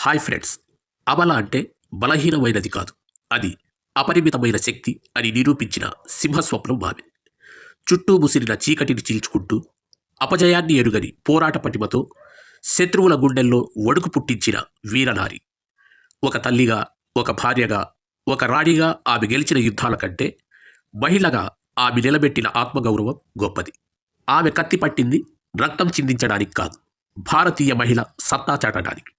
Hi friends. అబల అంటే బలహీనమైనది కాదు. అది అపరిమితమైన శక్తి అని నిరూపించిన సింహస్వప్నం ఆమె. చుట్టూ ముసిరిన చీకటిని చీల్చుకుంటూ అపజయాన్ని ఎరుగని పోరాట పటిమతో శత్రువుల గుండెల్లో వణుకు పుట్టించిన వీరనారి. ఒక తల్లిగా, ఒక భార్యగా, ఒక రాణిగా ఆమె గెలిచిన యుద్ధాల కంటే మహిళగా ఆమె నిలబెట్టిన ఆత్మగౌరవం గొప్పది. ఆమె కత్తి పట్టింది రక్తం చిందించడానికి కాదు, భారతీయ మహిళ సత్తా చాటడానికి.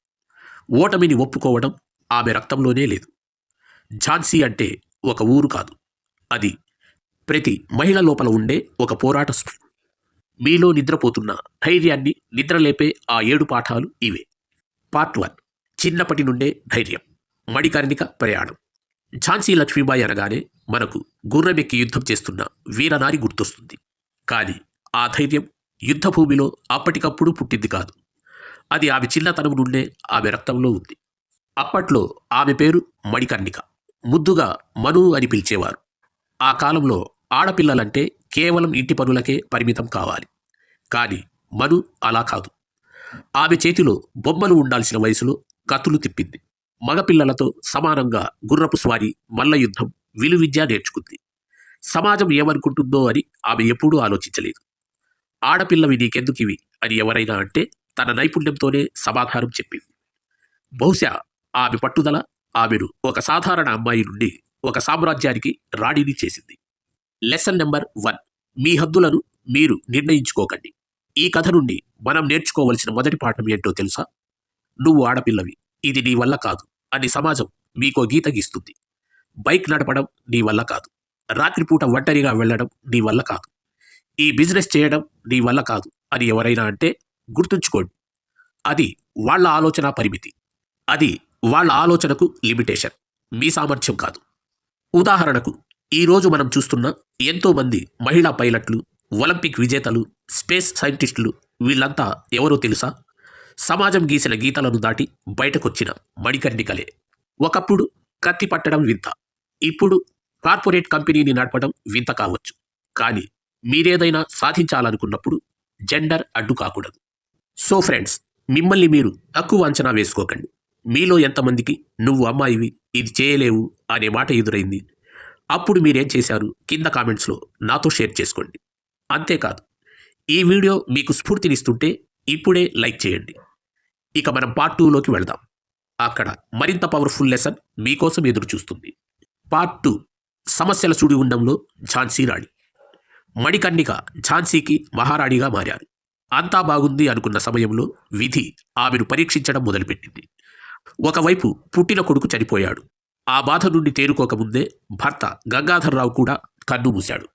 ఓటమిని ఒప్పుకోవడం ఆమె రక్తంలోనే లేదు. ఝాన్సీ అంటే ఒక ఊరు కాదు, అది ప్రతి మహిళ లోపల ఉండే ఒక పోరాట స్ఫూర్తి. మీలో నిద్రపోతున్న ధైర్యాన్ని నిద్రలేపే ఆ 7 పాఠాలు ఇవే. పార్ట్ 1. చిన్నప్పటి నుండే ధైర్యం. మణికర్ణిక ప్రయాణం. ఝాన్సీ లక్ష్మీబాయి అనగానే మనకు గుర్రమెక్కి యుద్ధం చేస్తున్న వీరనారి గుర్తొస్తుంది. కానీ ఆ ధైర్యం యుద్ధభూమిలో అప్పటికప్పుడు పుట్టింది కాదు. అది ఆమె చిన్నతనం నుండే ఆమె రక్తంలో ఉంది. అప్పట్లో ఆమె పేరు మణికర్ణిక. ముద్దుగా మను అని పిలిచేవారు. ఆ కాలంలో ఆడపిల్లలంటే కేవలం ఇంటి పనులకే పరిమితం కావాలి. కానీ మను అలా కాదు. ఆమె చేతిలో బొమ్మలు ఉండాల్సిన వయసులో కత్తులు తిప్పింది. మగపిల్లలతో సమానంగా గుర్రపు స్వారీ, మల్ల యుద్ధం, విలువిద్య నేర్చుకుంది. సమాజం ఏమనుకుంటుందో అని ఆమె ఎప్పుడూ ఆలోచించలేదు. ఆడపిల్లవి నీకెందుకివి అని ఎవరైనా అంటే తన నైపుణ్యంతోనే సమాధానం చెప్పింది. బహుశా ఆమె పట్టుదల ఆమెను ఒక సాధారణ అమ్మాయి నుండి ఒక సామ్రాజ్యానికి రాణిని చేసింది. Lesson number 1. మీ హద్దులను మీరు నిర్ణయించుకోకండి. ఈ కథ నుండి మనం నేర్చుకోవలసిన మొదటి పాఠం ఏంటో తెలుసా? నువ్వు ఆడపిల్లవి, ఇది నీ వల్ల కాదు అని సమాజం మీకో గీత గీస్తుంది. బైక్ నడపడం నీ వల్ల కాదు, రాత్రిపూట ఒంటరిగా వెళ్ళడం నీ వల్ల కాదు, ఈ బిజినెస్ చేయడం నీ వల్ల కాదు అని ఎవరైనా అంటే గుర్తుంచుకోండి, అది వాళ్ళ ఆలోచన పరిమితి. అది వాళ్ళ ఆలోచనకు లిమిటేషన్, మీ సామర్థ్యం కాదు. ఉదాహరణకు ఈరోజు మనం చూస్తున్న ఎంతోమంది మహిళా పైలట్లు, ఒలింపిక్ విజేతలు, స్పేస్ సైంటిస్టులు, వీళ్ళంతా ఎవరో తెలుసా? సమాజం గీసిన గీతలను దాటి బయటకొచ్చిన మణికర్ణికలే. ఒకప్పుడు కత్తి పట్టడం వింత, ఇప్పుడు కార్పొరేట్ కంపెనీని నడపడం వింత కావచ్చు. కానీ మీరేదైనా సాధించాలనుకున్నప్పుడు జెండర్ అడ్డు కాకూడదు. సో ఫ్రెండ్స్, మిమ్మల్ని మీరు తక్కువ అంచనా వేసుకోకండి. మీలో ఎంతమందికి నువ్వు అమ్మాయివి, ఇది చేయలేవు అనే మాట ఎదురైంది? అప్పుడు మీరేం చేశారు కింద కామెంట్స్లో నాతో షేర్ చేసుకోండి. అంతేకాదు, ఈ వీడియో మీకు స్ఫూర్తినిస్తుంటే ఇప్పుడే లైక్ చేయండి. ఇక మనం పార్ట్ 2లోకి వెళదాం. అక్కడ మరింత పవర్ఫుల్ లెసన్ మీకోసం ఎదురు చూస్తుంది. పార్ట్ 2. సమస్యల సుడిగుండంలో ఝాన్సీ రాణి. మణికర్ణిక ఝాన్సీకి మహారాణిగా మారారు. అంతా బాగుంది అనుకున్న సమయంలో విధి ఆమెను పరీక్షించడం మొదలుపెట్టింది. ఒకవైపు పుట్టిన కొడుకు చనిపోయాడు. ఆ బాధ నుండి తేరుకోకముందే భర్త గంగాధర్రావు కూడా కన్ను మూశాడు.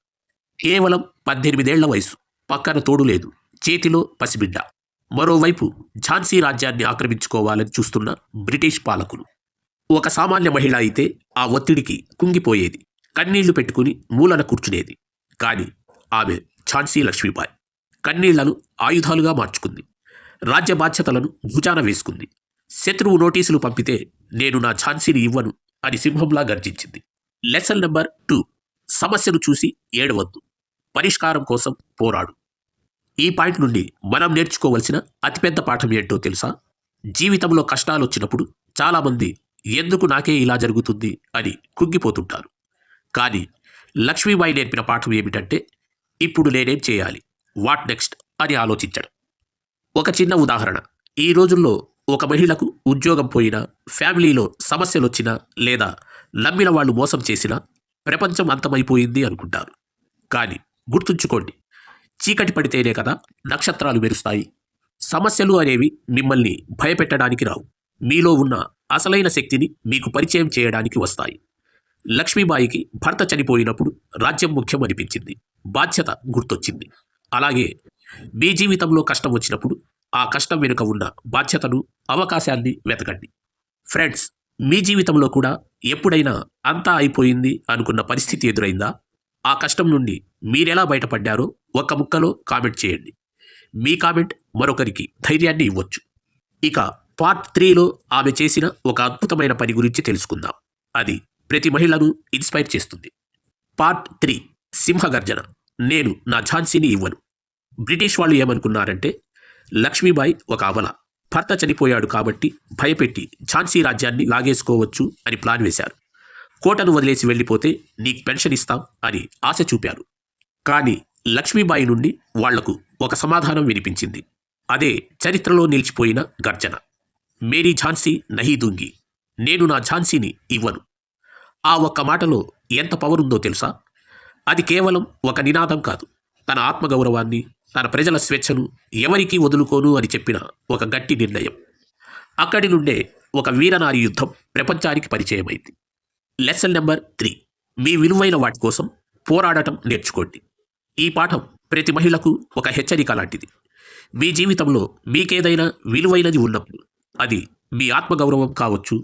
కేవలం 18 ఏళ్ల వయసు, పక్కన తోడు లేదు, చేతిలో పసిబిడ్డ. మరోవైపు ఝాన్సీ రాజ్యాన్ని ఆక్రమించుకోవాలని చూస్తున్న బ్రిటిష్ పాలకులు. ఒక సామాన్య మహిళ అయితే ఆ ఒత్తిడికి కుంగిపోయేది, కన్నీళ్లు పెట్టుకుని మూలన కూర్చునేది. కానీ ఆమె ఝాన్సీ లక్ష్మీబాయి కన్నీళ్లను ఆయుధాలుగా మార్చుకుంది. రాజ్య బాధ్యతలను భుజాన వేసుకుంది. శత్రువు నోటీసులు పంపితే నేను నా ఝాన్సీని ఇవ్వను అని సింహంలా గర్జించింది. Lesson number 2. సమస్యను చూసి ఏడవద్దు, పరిష్కారం కోసం పోరాడు. ఈ పాయింట్ నుండి మనం నేర్చుకోవలసిన అతిపెద్ద పాఠం ఏంటో తెలుసా? జీవితంలో కష్టాలు వచ్చినప్పుడు చాలామంది ఎందుకు నాకే ఇలా జరుగుతుంది అని కుంగిపోతుంటారు. కానీ లక్ష్మీబాయి నేర్పిన పాఠం ఏమిటంటే, ఇప్పుడు నేనేం చేయాలి, వాట్ నెక్స్ట్ అని ఆలోచించడం. ఒక చిన్న ఉదాహరణ. ఈ రోజుల్లో ఒక మహిళకు ఉద్యోగం పోయినా, ఫ్యామిలీలో సమస్యలొచ్చినా, లేదా నమ్మిన వాళ్ళు మోసం చేసినా ప్రపంచం అంతమైపోయింది అనుకుంటారు. కానీ గుర్తుంచుకోండి, చీకటి పడితేనే కదా నక్షత్రాలు మెరుస్తాయి. సమస్యలు అనేవి మిమ్మల్ని భయపెట్టడానికి రావు, మీలో ఉన్న అసలైన శక్తిని మీకు పరిచయం చేయడానికి వస్తాయి. లక్ష్మీబాయికి భర్త చనిపోయినప్పుడు రాజ్యం ముఖ్యం అనిపించింది, బాధ్యత గుర్తొచ్చింది. అలాగే మీ జీవితంలో కష్టం వచ్చినప్పుడు ఆ కష్టం వెనుక ఉన్న బాధ్యతను, అవకాశాన్ని వెతకండి. ఫ్రెండ్స్, మీ జీవితంలో కూడా ఎప్పుడైనా అంతా అయిపోయింది అనుకున్న పరిస్థితి ఎదురైందా? ఆ కష్టం నుండి మీరెలా బయటపడ్డారో ఒక్క ముక్కలో కామెంట్ చేయండి. మీ కామెంట్ మరొకరికి ధైర్యాన్ని ఇవ్వచ్చు. ఇక పార్ట్ 3లో ఆమె చేసిన ఒక అద్భుతమైన పని గురించి తెలుసుకుందాం. అది ప్రతి మహిళను ఇన్స్పైర్ చేస్తుంది. పార్ట్ 3. సింహగర్జన. నేను నా ఝాన్సీని ఇవ్వను. బ్రిటిష్ వాళ్ళు ఏమనుకున్నారంటే, లక్ష్మీబాయి ఒక అబల, భర్త చనిపోయాడు కాబట్టి భయపెట్టి ఝాన్సీ రాజ్యాన్ని లాగేసుకోవచ్చు అని ప్లాన్ వేశారు. కోటను వదిలేసి వెళ్ళిపోతే నీకు పెన్షన్ ఇస్తాం అని ఆశ చూపారు. కానీ లక్ష్మీబాయి నుండి వాళ్లకు ఒక సమాధానం వినిపించింది. అదే చరిత్రలో నిలిచిపోయిన గర్జన. మేరీ ఝాన్సీ నహీ దూంగి, నేను నా ఝాన్సీని ఇవ్వను. ఆ ఒక్క మాటలో ఎంత పవర్ ఉందో తెలుసా? అది కేవలం ఒక నినాదం కాదు, తన ఆత్మగౌరవాన్ని, తన ప్రజల స్వేచ్ఛను ఎవరికీ వదులుకోను అని చెప్పిన ఒక గట్టి నిర్ణయం. అక్కడి నుండే ఒక వీరనారి యుద్ధం ప్రపంచానికి పరిచయమైంది. లెసన్ నెంబర్ 3, మీ విలువైన వాటి కోసం పోరాడటం నేర్చుకోండి. ఈ పాఠం ప్రతి మహిళకు ఒక హెచ్చరిక లాంటిది. మీ జీవితంలో మీకేదైనా విలువైనది ఉన్నప్పుడు, అది మీ ఆత్మగౌరవం కావచ్చు,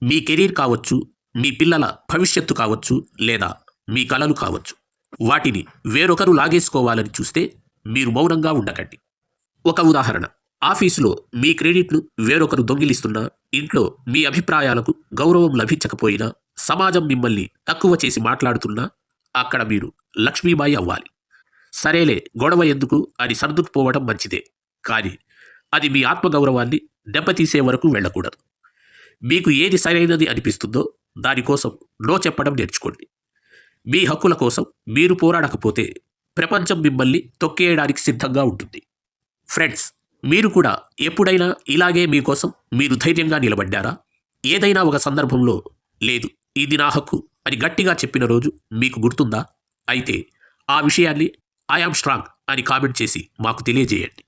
మీ కెరీర్ కావచ్చు, మీ పిల్లల భవిష్యత్తు కావచ్చు, లేదా మీ కలలు కావచ్చు, వాటిని వేరొకరు లాగేసుకోవాలని చూస్తే మీరు మౌనంగా ఉండకండి. ఒక ఉదాహరణ, ఆఫీసులో మీ క్రెడిట్ను వేరొకరు దొంగిలిస్తున్నా, ఇంట్లో మీ అభిప్రాయాలకు గౌరవం లభించకపోయినా, సమాజం మిమ్మల్ని తక్కువ చేసి మాట్లాడుతున్నా, అక్కడ మీరు లక్ష్మీబాయి అవ్వాలి. సరేలే, గొడవ ఎందుకు అని సర్దుకుపోవడం మంచిదే, కానీ అది మీ ఆత్మగౌరవాన్ని దెబ్బతీసే వరకు వెళ్ళకూడదు. మీకు ఏది సరైనది అనిపిస్తుందో దానికోసం నో చెప్పడం నేర్చుకోండి. మీ హక్కుల కోసం మీరు పోరాడకపోతే ప్రపంచం మిమ్మల్ని తొక్కేయడానికి సిద్ధంగా ఉంటుంది. ఫ్రెండ్స్, మీరు కూడా ఎప్పుడైనా ఇలాగే మీకోసం మీరు ధైర్యంగా నిలబడ్డారా? ఏదైనా ఒక సందర్భంలో లేదు, ఇది నా హక్కు అని గట్టిగా చెప్పిన రోజు మీకు గుర్తుందా? అయితే ఆ విషయాన్ని ఐ యామ్ స్ట్రాంగ్ అని కామెంట్ చేసి మాకు తెలియజేయండి.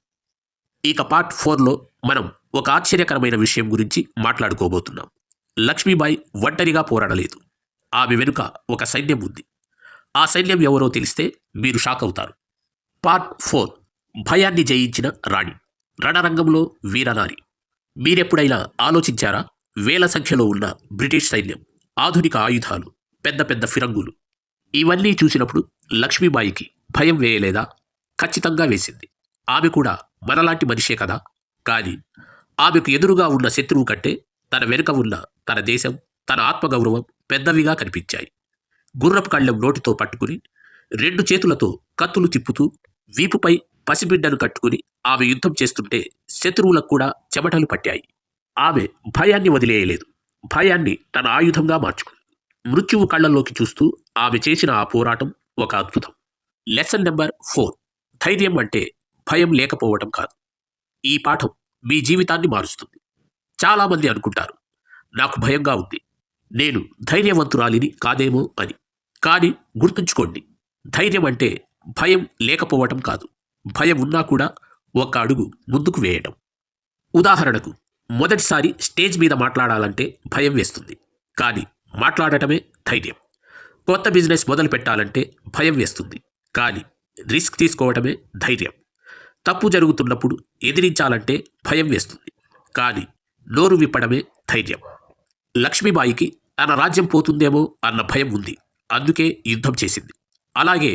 ఇక పార్ట్ 4లో మనం ఒక ఆశ్చర్యకరమైన విషయం గురించి మాట్లాడుకోబోతున్నాం. లక్ష్మీబాయి ఒంటరిగా పోరాడలేదు. ఆమె వెనుక ఒక సైన్యం ఉంది. ఆ సైన్యం ఎవరో తెలిస్తే మీరు షాక్ అవుతారు. పార్ట్ 4, భయాన్ని జయించిన రాణి, రణరంగంలో వీరనారి. మీరెప్పుడైనా ఆలోచించారా? వేల సంఖ్యలో ఉన్న బ్రిటిష్ సైన్యం, ఆధునిక ఆయుధాలు, పెద్ద పెద్ద ఫిరంగులు, ఇవన్నీ చూసినప్పుడు లక్ష్మీబాయికి భయం వేయలేదా? ఖచ్చితంగా వేసింది. ఆమె కూడా మనలాంటి మనిషే కదా. కానీ ఆమెకు ఎదురుగా ఉన్న శత్రువు కంటే తన వెనుక ఉన్న తన దేశం, తన ఆత్మగౌరవం పెద్దవిగా కనిపించాయి. గుర్రపు కళ్ళెం నోటితో పట్టుకుని 2 చేతులతో కత్తులు తిప్పుతూ వీపుపై పసిబిడ్డను కట్టుకుని ఆమె యుద్ధం చేస్తుంటే శత్రువులకు కూడా చెమటలు పట్టాయి. ఆమె భయాన్ని వదిలేయలేదు. భయాన్ని తన ఆయుధంగా మార్చుకుంది. మృత్యువు కళ్ళల్లోకి చూస్తూ ఆమె చేసిన ఆ పోరాటం ఒక అద్భుతం. లెసన్ నెంబర్ 4, ధైర్యం అంటే భయం లేకపోవటం కాదు. ఈ పాఠం మీ జీవితాన్ని మారుస్తుంది. చాలామంది అనుకుంటారు, నాకు భయంగా ఉంది, నేను ధైర్యవంతురాలిని కాదేమో అని. కానీ గుర్తుంచుకోండి, ధైర్యం అంటే భయం లేకపోవటం కాదు, భయం ఉన్నా కూడా ఒక అడుగు ముందుకు వేయటం. ఉదాహరణకు, మొదటిసారి స్టేజ్ మీద మాట్లాడాలంటే భయం వేస్తుంది, కానీ మాట్లాడటమే ధైర్యం. కొత్త బిజినెస్ మొదలు పెట్టాలంటే భయం వేస్తుంది, కానీ రిస్క్ తీసుకోవటమే ధైర్యం. తప్పు జరుగుతున్నప్పుడు ఎదిరించాలంటే భయం వేస్తుంది, కానీ నోరు విప్పడమే ధైర్యం. లక్ష్మీబాయికి తన రాజ్యం పోతుందేమో అన్న భయం ఉంది, అందుకే యుద్ధం చేసింది. అలాగే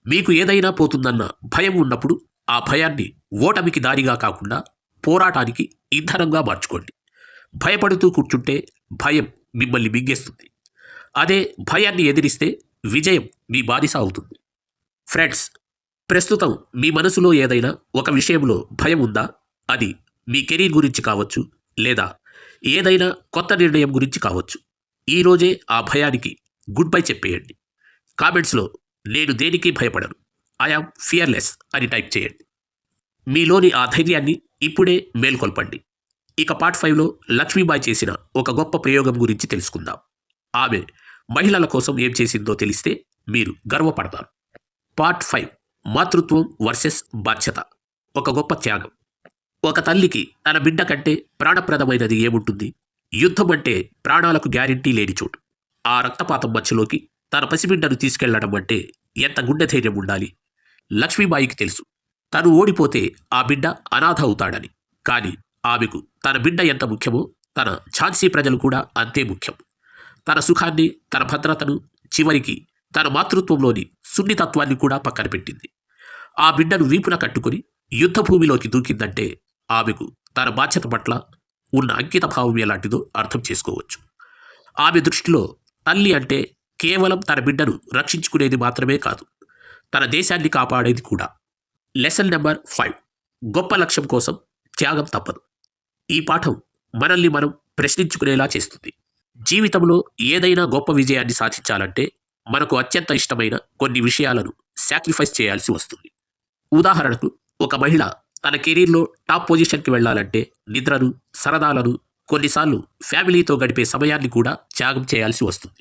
మీకు ఏదైనా పోతుందన్న భయం ఉన్నప్పుడు ఆ భయాన్ని ఓటమికి దారిగా కాకుండా పోరాటానికి ఇంధనంగా మార్చుకోండి. భయపడుతూ కూర్చుంటే భయం మిమ్మల్ని మింగేస్తుంది. అదే భయాన్ని ఎదిరిస్తే విజయం మీ బానిస అవుతుంది. ఫ్రెండ్స్, ప్రస్తుతం మీ మనసులో ఏదైనా ఒక విషయంలో భయం ఉందా? అది మీ కెరీర్ గురించి కావచ్చు, లేదా ఏదైనా కొత్త నిర్ణయం గురించి కావచ్చు. ఈరోజే ఆ భయానికి గుడ్ బై చెప్పేయండి. కామెంట్స్లో నేను దేనికి భయపడను, ఐఆమ్ ఫియర్లెస్ అని టైప్ చేయండి. మీలోని ఆ ధైర్యాన్ని ఇప్పుడే మేల్కొల్పండి. ఇక పార్ట్ 5లో లక్ష్మీబాయి చేసిన ఒక గొప్ప ప్రయోగం గురించి తెలుసుకుందాం. ఆమె మహిళల కోసం ఏం చేసిందో తెలిస్తే మీరు గర్వపడతారు. పార్ట్ 5, మాతృత్వం వర్సెస్ బాధ్యత, ఒక గొప్ప త్యాగం. ఒక తల్లికి తన బిడ్డ కంటే ప్రాణప్రదమైనది ఏముంటుంది? యుద్ధం అంటే ప్రాణాలకు గ్యారెంటీ లేని చోటు. ఆ రక్తపాతం మధ్యలోకి తన పసిబిడ్డను తీసుకెళ్లడం అంటే ఎంత గుండె ధైర్యం ఉండాలి? లక్ష్మీబాయికి తెలుసు, తను ఓడిపోతే ఆ బిడ్డ అనాథ అవుతాడని. కానీ ఆమెకు తన బిడ్డ ఎంత ముఖ్యమో తన ఝాన్సీ ప్రజలు కూడా అంతే ముఖ్యం. తన సుఖాన్ని, తన భద్రతను, చివరికి తన మాతృత్వంలోని సున్నితత్వాన్ని కూడా పక్కన పెట్టింది. ఆ బిడ్డను వీపున కట్టుకుని యుద్ధభూమిలోకి దూకిందంటే ఆమెకు తన బాధ్యత పట్ల ఉన్న అంకిత భావం ఎలాంటిదో అర్థం చేసుకోవచ్చు. ఆమె దృష్టిలో తల్లి అంటే కేవలం తన బిడ్డను రక్షించుకునేది మాత్రమే కాదు, తన దేశాన్ని కాపాడేది కూడా. లెసన్ నెంబర్ 5, గొప్ప లక్ష్యం కోసం త్యాగం తప్పదు. ఈ పాఠం మనల్ని మనం ప్రశ్నించుకునేలా చేస్తుంది. జీవితంలో ఏదైనా గొప్ప విజయాన్ని సాధించాలంటే మనకు అత్యంత ఇష్టమైన కొన్ని విషయాలను సాక్రిఫైస్ చేయాల్సి వస్తుంది. ఉదాహరణకు, ఒక మహిళ తన కెరీర్‌లో టాప్ పొజిషన్‌కి వెళ్ళాలంటే నిద్రను, సరదాలను, కొన్నిసార్లు ఫ్యామిలీతో గడిపే సమయాన్ని కూడా త్యాగం చేయాల్సి వస్తుంది.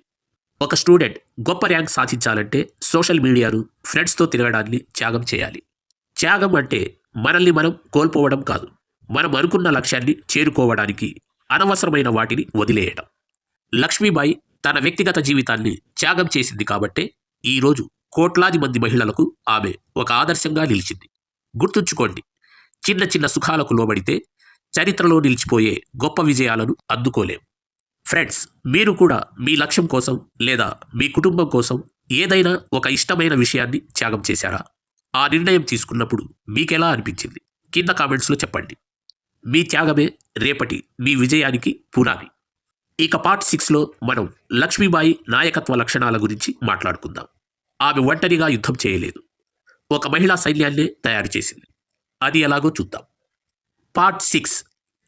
ఒక స్టూడెంట్ గొప్ప ర్యాంక్ సాధించాలంటే సోషల్ మీడియాను, ఫ్రెండ్స్‌తో తిరగడాన్ని త్యాగం చేయాలి. త్యాగం అంటే మనల్ని మనం కోల్పోవడం కాదు. మనం అనుకున్న లక్ష్యాన్ని చేరుకోవడానికి అనవసరమైన వాటిని వదిలేయడం. లక్ష్మీబాయి తన వ్యక్తిగత జీవితాన్ని త్యాగం చేసింది కాబట్టే ఈరోజు కోట్లాది మంది మహిళలకు ఆమె ఒక ఆదర్శంగా నిలిచింది. గుర్తుంచుకోండి, చిన్న చిన్న సుఖాలకు లోబడితే చరిత్రలో నిలిచిపోయే గొప్ప విజయాలను అందుకోలేం. ఫ్రెండ్స్, మీరు కూడా మీ లక్ష్యం కోసం లేదా మీ కుటుంబం కోసం ఏదైనా ఒక ఇష్టమైన విషయాన్ని త్యాగం చేశారా? ఆ నిర్ణయం తీసుకున్నప్పుడు మీకెలా అనిపించింది? కింద కామెంట్స్‌లో చెప్పండి. మీ త్యాగమే రేపటి మీ విజయానికి పునాది. ఇక పార్ట్ 6లో మనం లక్ష్మీబాయి నాయకత్వ లక్షణాల గురించి మాట్లాడుకుందాం. ఆమె ఒంటరిగా యుద్ధం చేయలేదు. ఒక మహిళా సైన్యాన్నే తయారు చేసింది. అది ఎలాగో చూద్దాం. పార్ట్ 6,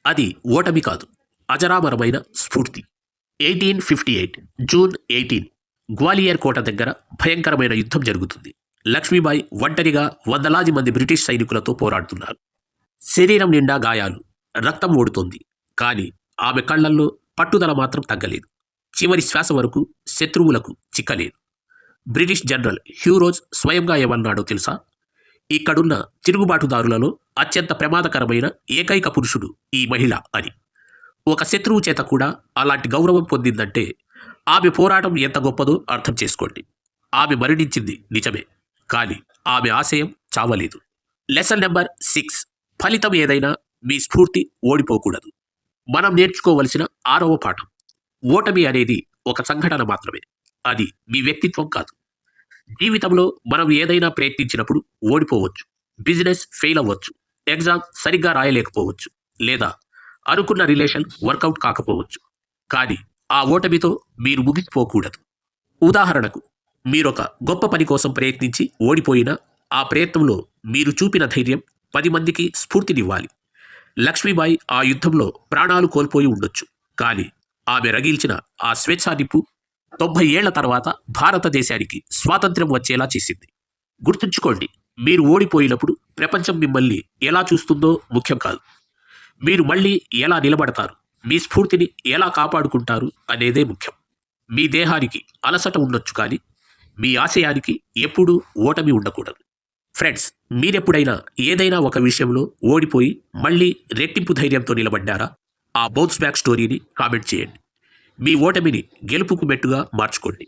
అది ఓటమి కాదు, అజరామరమైన స్ఫూర్తి. 1858 జూన్ 18 గ్వాలియర్ కోట దగ్గర భయంకరమైన యుద్ధం జరుగుతుంది. లక్ష్మీబాయి ఒంటరిగా వందలాది మంది బ్రిటిష్ సైనికులతో పోరాడుతున్నారు. శరీరం నిండా గాయాలు, రక్తం ఓడుతోంది. కానీ ఆమె కళ్ళల్లో పట్టుదల మాత్రం తగ్గలేదు. చివరి శ్వాస వరకు శత్రువులకు చిక్కలేదు. బ్రిటిష్ జనరల్ హ్యూరోజ్ స్వయంగా ఏమన్నాడో తెలుసా? ఇక్కడున్న తిరుగుబాటుదారులలో అత్యంత ప్రమాదకరమైన ఏకైక పురుషుడు ఈ మహిళ అని. ఒక శత్రువు చేత కూడా అలాంటి గౌరవం పొందిందంటే ఆమె పోరాటం ఎంత గొప్పదో అర్థం చేసుకోండి. ఆమె మరణించింది నిజమే, కానీ ఆమె ఆశయం చావలేదు. లెసన్ నెంబర్ 6, ఫలితం ఏదైనా మీ స్ఫూర్తి ఓడిపోకూడదు. మనం నేర్చుకోవలసిన 6వ పాఠం, ఓటమి అనేది ఒక సంఘటన మాత్రమే, అది మీ వ్యక్తిత్వం కాదు. జీవితంలో మనం ఏదైనా ప్రయత్నించినప్పుడు ఓడిపోవచ్చు. బిజినెస్ ఫెయిల్ అవ్వచ్చు, ఎగ్జామ్ సరిగ్గా రాయలేకపోవచ్చు, లేదా అనుకున్న రిలేషన్ వర్కౌట్ కాకపోవచ్చు. కానీ ఆ ఓటమితో మీరు ముగిసిపోకూడదు. ఉదాహరణకు, మీరొక గొప్ప పని కోసం ప్రయత్నించి ఓడిపోయినా ఆ ప్రయత్నంలో మీరు చూపిన ధైర్యం 10 మందికి స్ఫూర్తినివ్వాలి. లక్ష్మీబాయి ఆ యుద్ధంలో ప్రాణాలు కోల్పోయి ఉండొచ్చు, కానీ ఆమె రగిల్చిన ఆ స్వేచ్ఛా నిప్పు 90 ఏళ్ల తర్వాత భారతదేశానికి స్వాతంత్ర్యం వచ్చేలా చేసింది. గుర్తుంచుకోండి, మీరు ఓడిపోయినప్పుడు ప్రపంచం మిమ్మల్ని ఎలా చూస్తుందో ముఖ్యం కాదు. మీరు మళ్ళీ ఎలా నిలబడతారు, మీ స్ఫూర్తిని ఎలా కాపాడుకుంటారు అనేదే ముఖ్యం. మీ దేహానికి అలసట ఉండొచ్చు, కానీ మీ ఆశయానికి ఎప్పుడూ ఓటమి ఉండకూడదు. ఫ్రెండ్స్, మీరెప్పుడైనా ఏదైనా ఒక విషయంలో ఓడిపోయి మళ్ళీ రెట్టింపు ధైర్యంతో నిలబడ్డారా? ఆ బౌన్స్ బ్యాక్ స్టోరీని కామెంట్ చేయండి. మీ ఓటమిని గెలుపుకు మెట్టుగా మార్చుకోండి.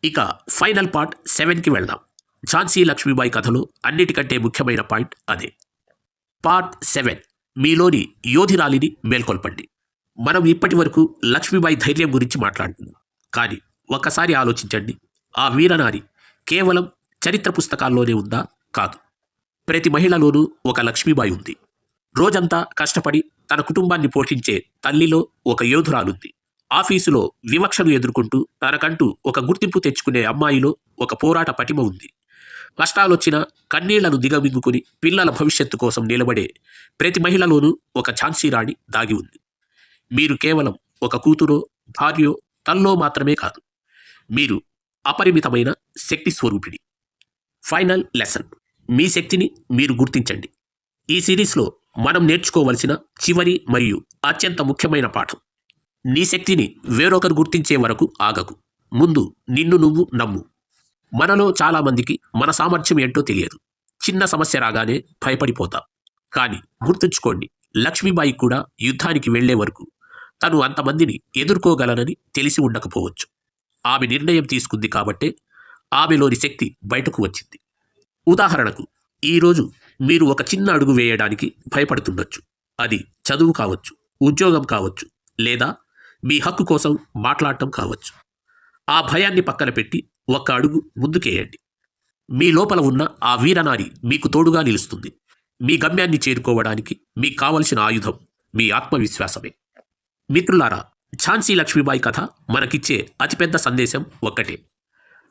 ఇక ఫైనల్ పార్ట్ 7కి వెళ్దాం. ఝాన్సీ లక్ష్మీబాయి కథలో అన్నిటికంటే ముఖ్యమైన పాయింట్ అదే. పార్ట్ 7, మీలోని యోధిరాలిని మేల్కొల్పండి. మనం ఇప్పటి వరకు లక్ష్మీబాయి ధైర్యం గురించి మాట్లాడుతున్నాం, కానీ ఒక్కసారి ఆలోచించండి, ఆ వీరనారి కేవలం చరిత్ర పుస్తకాల్లోనే ఉందా? కాదు. ప్రతి మహిళలోనూ ఒక లక్ష్మీబాయి ఉంది. రోజంతా కష్టపడి తన కుటుంబాన్ని పోషించే తల్లిలో ఒక యోధురాలుంది. ఆఫీసులో వివక్షను ఎదుర్కొంటూ తనకంటూ ఒక గుర్తింపు తెచ్చుకునే అమ్మాయిలో ఒక పోరాట పటిమ ఉంది. కష్టాలొచ్చినా కన్నీళ్లను దిగమింగుకుని పిల్లల భవిష్యత్తు కోసం నిలబడే ప్రతి మహిళలోనూ ఒక ఝాన్సీ రాణి దాగి ఉంది. మీరు కేవలం ఒక కూతురో, భార్యో, తల్లో మాత్రమే కాదు, మీరు అపరిమితమైన శక్తి స్వరూపిణి. ఫైనల్ లెసన్, మీ శక్తిని మీరు గుర్తించండి. ఈ సిరీస్లో మనం నేర్చుకోవలసిన చివరి మరియు అత్యంత ముఖ్యమైన పాఠం, నీ శక్తిని వేరొకరు గుర్తించే వరకు ఆగకు. ముందు నిన్ను నువ్వు నమ్ము. మనలో చాలామందికి మన సామర్థ్యం ఏంటో తెలియదు. చిన్న సమస్య రాగానే భయపడిపోతాం. కానీ గుర్తుంచుకోండి, లక్ష్మీబాయి కూడా యుద్ధానికి వెళ్లే వరకు తను అంతమందిని ఎదుర్కోగలనని తెలిసి ఉండకపోవచ్చు. ఆమె నిర్ణయం తీసుకుంది కాబట్టే ఆమెలోని శక్తి బయటకు వచ్చింది. ఉదాహరణకు, ఈరోజు మీరు ఒక చిన్న అడుగు వేయడానికి భయపడుతుండొచ్చు. అది చదువు కావచ్చు, ఉద్యోగం కావచ్చు, లేదా మీ హక్కు కోసం మాట్లాడటం కావచ్చు. ఆ భయాన్ని పక్కన పెట్టి ఒక్క అడుగు ముందుకేయండి. మీ లోపల ఉన్న ఆ వీరనారి మీకు తోడుగా నిలుస్తుంది. మీ గమ్యాన్ని చేరుకోవడానికి మీకు కావలసిన ఆయుధం మీ ఆత్మవిశ్వాసమే. మిత్రులారా, ఝాన్సీ లక్ష్మీబాయి కథ మనకిచ్చే అతిపెద్ద సందేశం ఒక్కటే.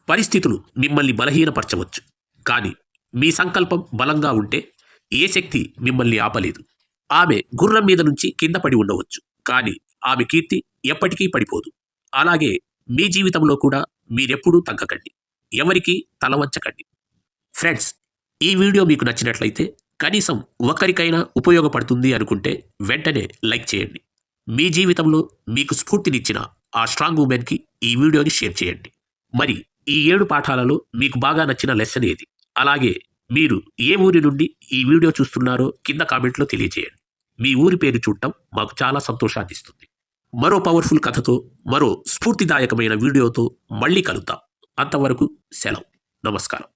పరిస్థితులు మిమ్మల్ని బలహీనపరచవచ్చు, కానీ మీ సంకల్పం బలంగా ఉంటే ఏ శక్తి మిమ్మల్ని ఆపలేదు. ఆమె గుర్రం మీద నుంచి కింద పడి ఉండవచ్చు, కానీ ఆమె కీర్తి ఎప్పటికీ పడిపోదు. అలాగే మీ జీవితంలో కూడా మీరెప్పుడూ తగ్గకండి. ఎవరికీ తల వంచకండి. ఫ్రెండ్స్, ఈ వీడియో మీకు నచ్చినట్లయితే కనీసం ఒకరికైనా ఉపయోగపడుతుంది అనుకుంటే వెంటనే లైక్ చేయండి. మీ జీవితంలో మీకు స్ఫూర్తినిచ్చిన ఆ స్ట్రాంగ్ ఉమెన్కి ఈ వీడియోని షేర్ చేయండి. మరి ఈ 7 పాఠాలలో మీకు బాగా నచ్చిన లెసన్ ఏది? అలాగే మీరు ఏ ఊరి నుండి ఈ వీడియో చూస్తున్నారో కింద కామెంట్లో తెలియజేయండి. మీ ఊరి పేరు చూడటం మాకు చాలా సంతోషాన్ని ఇస్తుంది. మరో పవర్ఫుల్ కథతో, మరో స్ఫూర్తిదాయకమైన వీడియోతో మళ్ళీ కలుద్దాం. అంతవరకు సెలవు. నమస్కారం.